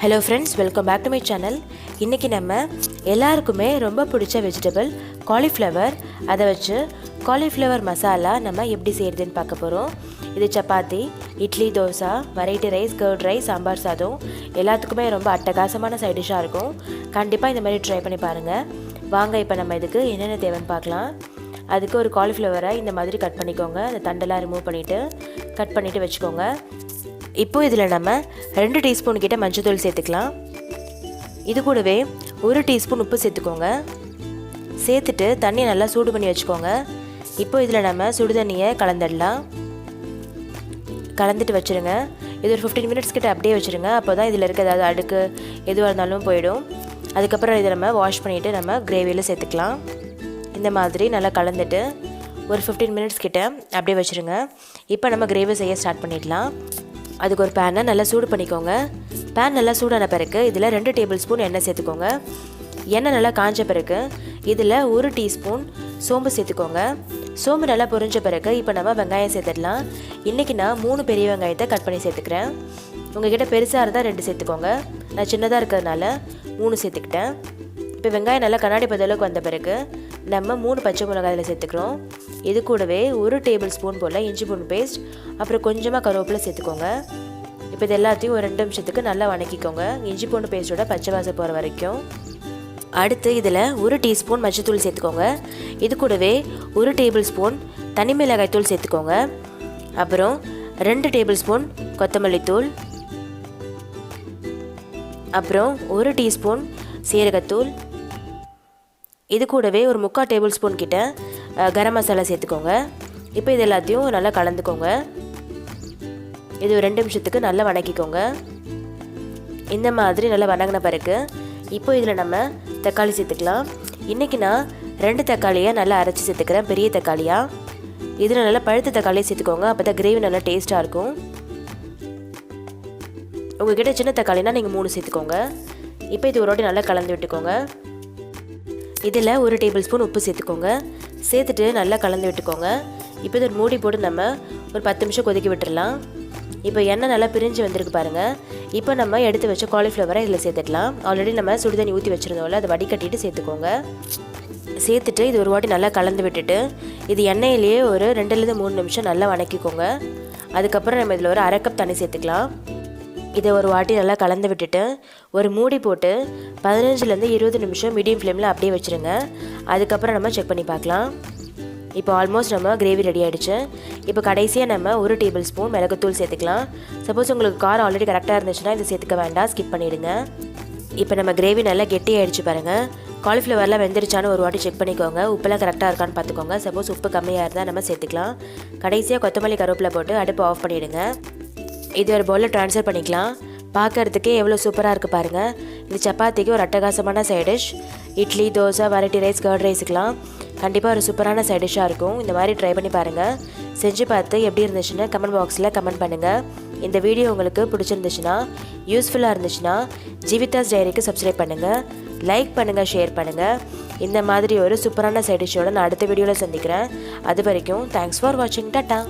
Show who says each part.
Speaker 1: Hello friends, welcome back to my channel. இன்னைக்கு நம்ம எல்லாருக்குமே ரொம்ப பிடிச்ச வெஜிடபிள் காலிஃப்ளவர், அதை வச்சு காலிஃப்ளவர் மசாலா நம்ம எப்படி செய்யறதுன்னு பார்க்க போகிறோம். இது chapati, idli, dosa, variety rice, curd rice, sambar சாதம் எல்லாத்துக்குமே ரொம்ப அட்டகாசமான சைட் டிஷ்ஷாக இருக்கும். கண்டிப்பாக இந்த மாதிரி ட்ரை பண்ணி பாருங்கள். வாங்க இப்போ நம்ம இதுக்கு என்னென்ன தேவைன்னு பார்க்கலாம். அதுக்கு ஒரு காலிஃப்ளவரை இந்த மாதிரி கட் பண்ணிக்கோங்க. அந்த தண்டெல்லாம் ரிமூவ் பண்ணிவிட்டு கட் பண்ணிவிட்டு வச்சுக்கோங்க. இப்போது இதில் நம்ம 2 டீஸ்பூன் கிட்ட மஞ்சள் சேர்த்துக்கலாம். இது கூடவே 1 டீஸ்பூன் உப்பு சேர்த்துக்கோங்க. சேர்த்துட்டு தண்ணியை நல்லா சூடு பண்ணி வச்சுக்கோங்க. இப்போ இதில் நம்ம சுடு தண்ணியை கலந்துடலாம். கலந்துட்டு வச்சுருங்க. இது ஒரு 15 மினிட்ஸ் கிட்ட அப்படியே வச்சுருங்க. அப்போ தான் இதில் இருக்க ஏதாவது அடுக்கு எதுவாக இருந்தாலும் போயிடும். அதுக்கப்புறம் இதை நம்ம வாஷ் பண்ணிவிட்டு நம்ம கிரேவியில் சேர்த்துக்கலாம். இந்த மாதிரி நல்லா கலந்துட்டு ஒரு 15 மினிட்ஸ் கிட்ட அப்படியே வச்சுருங்க. இப்போ நம்ம கிரேவி செய்ய ஸ்டார்ட் பண்ணிடலாம். அதுக்கு ஒரு பேனை நல்லா சூடு பண்ணிக்கோங்க. பேன் நல்லா சூடான பிறகு இதில் 2 டேபிள் ஸ்பூன் எண்ணெய் சேர்த்துக்கோங்க. எண்ணெய் நல்லா காஞ்ச பிறகு இதில் 1 டீஸ்பூன் சோம்பு சேர்த்துக்கோங்க. சோம்பு நல்லா பொரிஞ்ச பிறகு இப்போ நம்ம வெங்காயம் சேர்த்துடலாம். இன்றைக்கி நான் 3 பெரிய வெங்காயத்தை கட் பண்ணி சேர்த்துக்கிறேன். உங்கள்கிட்ட பெருசாக இருந்தால் 2 சேர்த்துக்கோங்க. நான் சின்னதாக இருக்கிறதுனால 3 சேர்த்துக்கிட்டேன். இப்போ வெங்காயம் நல்லா கண்ணாடி பதளவுக்கு வந்த பிறகு நம்ம 3 பச்சை மிளகாயில் சேர்த்துக்கிறோம். இது கூடவே 1 டேபிள் ஸ்பூன் போல் இஞ்சி பூண்டு பேஸ்ட், அப்புறம் கொஞ்சமாக கருவேப்பிலை சேர்த்துக்கோங்க. இப்போ இது எல்லாத்தையும் ஒரு 2 நிமிஷத்துக்கு நல்லா வணக்கிக்கோங்க, இஞ்சி பூண்டு பேஸ்ட்டோட பச்சை வாசம் போகிற வரைக்கும். அடுத்து இதில் 1 டீஸ்பூன் மஞ்சத்தூள் சேர்த்துக்கோங்க. இது கூடவே 1 டேபிள் ஸ்பூன் தனி மிளகாய் தூள் சேர்த்துக்கோங்க. அப்புறம் 2 டேபிள் ஸ்பூன் கொத்தமல்லி தூள், அப்புறம் 1 டீஸ்பூன் சீரகத்தூள். இது கூடவே ஒரு 3/4 டேபிள் ஸ்பூன் கிட்ட கரம் மசாலா சேர்த்துக்கோங்க. இப்போ இது எல்லாத்தையும் நல்லா கலந்துக்கோங்க. இது ஒரு 2 நிமிஷத்துக்கு நல்லா வணக்கிக்கோங்க. இந்த மாதிரி நல்லா வணங்கின பிறகு இப்போ இதில் நம்ம தக்காளி சேர்த்துக்கலாம். இன்றைக்கி நான் 2 தக்காளியை நல்லா அரைச்சி சேர்த்துக்கிறேன், பெரிய தக்காளியாக. இதில் நல்லா பழுத்த தக்காளியை சேர்த்துக்கோங்க. அப்போ தான் கிரேவி நல்லா டேஸ்ட்டாக இருக்கும். உங்கள்கிட்ட சின்ன தக்காளினா நீங்கள் 3 சேர்த்துக்கோங்க. இப்போ இது ஒரு வாட்டி நல்லா கலந்து விட்டுக்கோங்க. இதில் 1 டேபிள் ஸ்பூன் உப்பு சேர்த்துக்கோங்க. சேர்த்துட்டு நல்லா கலந்து விட்டுக்கோங்க. இப்போ இது ஒரு மூடி போட்டு நம்ம ஒரு 10 நிமிஷம் கொதிக்க விட்டுடலாம். இப்போ எண்ணெய் நல்லா பிரிஞ்சு வந்திருக்கு பாருங்கள். இப்போ நம்ம எடுத்து வச்ச காலிஃப்ளவரை இதில் சேர்த்துக்கலாம். ஆல்ரெடி நம்ம சுடுதண்ணி ஊற்றி வச்சுருந்தோம்ல, அதை வடிகட்டிட்டு சேர்த்துக்கோங்க. சேர்த்துட்டு இது ஒரு வாட்டி நல்லா கலந்து விட்டுட்டு இது எண்ணெயிலேயே ஒரு 2-3 நிமிஷம் நல்லா வணக்கிக்கோங்க. அதுக்கப்புறம் நம்ம இதில் ஒரு 1/2 கப் தண்ணி சேர்த்துக்கலாம். இதை ஒரு வாட்டி நல்லா கலந்து விட்டுட்டு ஒரு மூடி போட்டு 15-20 நிமிஷம் மீடியம் ஃப்ளேமில் அப்படியே வச்சுருங்க. அதுக்கப்புறம் நம்ம செக் பண்ணி பார்க்கலாம். இப்போ ஆல்மோஸ்ட் நம்ம கிரேவி ரெடி ஆகிடுச்சு. இப்போ கடைசியாக நம்ம 1 டேபிள் ஸ்பூன் மிளகுத்தூள் சேர்த்துக்கலாம். சப்போஸ் உங்களுக்கு காரம் ஆல்ரெடி கரெக்டாக இருந்துச்சுன்னா இதை சேர்த்துக்க வேண்டாம், ஸ்கிப் பண்ணிவிடுங்க. இப்போ நம்ம கிரேவி நல்லா கெட்டி ஆகிடுச்சு பாருங்கள். காலிஃப்ளவர்லாம் வெந்துருச்சான்னு ஒரு வாட்டி செக் பண்ணிக்கோங்க. உப்பெல்லாம் கரெக்டாக இருக்கான்னு பார்த்துக்கோங்க. சப்போஸ் உப்பு கம்மியாக இருந்தால் நம்ம சேர்த்துக்கலாம். கடைசியாக கொத்தமல்லி கருவேப்பிலை போட்டு அடுப்பு ஆஃப் பண்ணிவிடுங்க. இது ஒரு பவுலில் ட்ரான்ஸ்ஃபர் பண்ணிக்கலாம். பார்க்கறதுக்கே எவ்வளோ சூப்பராக இருக்குது பாருங்கள். இது சப்பாத்திக்கு ஒரு அட்டகாசமான side dish. Idli, dosa, variety rice, curd ரைஸுக்கெலாம் கண்டிப்பாக ஒரு சூப்பரான சைட் டிஷ்ஷாக இருக்கும். இந்த மாதிரி ட்ரை பண்ணி பாருங்கள். செஞ்சு பார்த்து எப்படி இருந்துச்சுன்னு கமெண்ட் பாக்ஸில் கமெண்ட் பண்ணுங்கள். இந்த வீடியோ உங்களுக்கு பிடிச்சிருந்துச்சுன்னா, யூஸ்ஃபுல்லாக இருந்துச்சுன்னா ஜீவிதாஸ் டைரிக்கு சப்ஸ்கிரைப் பண்ணுங்கள், லைக் பண்ணுங்கள், ஷேர் பண்ணுங்கள். இந்த மாதிரி ஒரு சூப்பரான சைட் டிஷ்ஷோட நான் அடுத்த வீடியோவில் சந்திக்கிறேன். அது வரைக்கும் தேங்க்ஸ் ஃபார் வாட்சிங். டாட்டா.